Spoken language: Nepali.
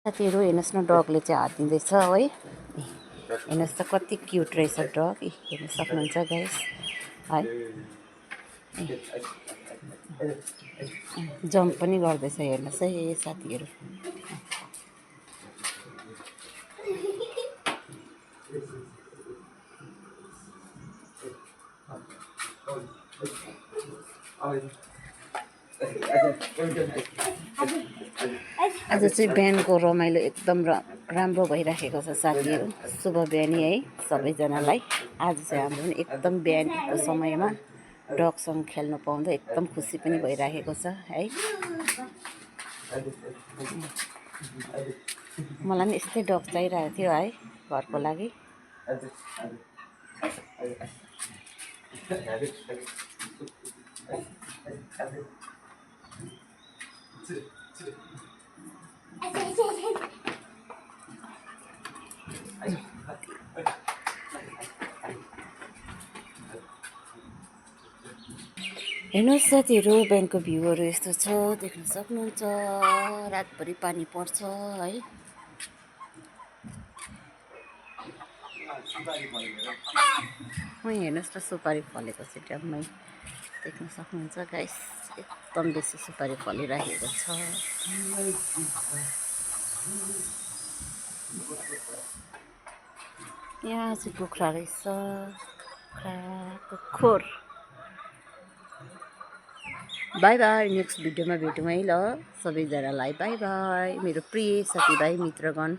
साथीहरू हेर्नुहोस् न डगले चाहिँ हात दिँदैछ है हेर्नुहोस् त कति क्युट रहेछ डग हेर्न सक्नुहुन्छ गाइस है जम्प पनि गर्दैछ हेर्नुहोस् है साथीहरू आज चाहिँ बिहानको रमाइलो एकदम राम्रो भइराखेको छ साथीहरू शुभ बिहानी है सबैजनालाई आज चाहिँ हाम्रो पनि एकदम बिहानको समयमा डगसँग खेल्न पाउँदा एकदम खुसी पनि भइराखेको छ है मलाई पनि यस्तै डग चाहिरहेको थियो है घरको लागि हेर्नुहोस् साथीहरू बिहानको भ्यूहरू यस्तो छ देख्न सक्नुहुन्छ रातभरि पानी पर्छ है हेर्नुहोस् न सुपारी फलेको छ ड्याममै देख्न सक्नुहुन्छ गाइस एकदम बेसी सुपारी फलिरहेको छ यहाँ चाहिँ कुखुरा रहेछ कुखुराको खोर बाई बाई नेक्स्ट भिडियोमा भेटौँ है ल सबैजनालाई बाई बाई मेरो प्रिय साथीभाइ मित्रगण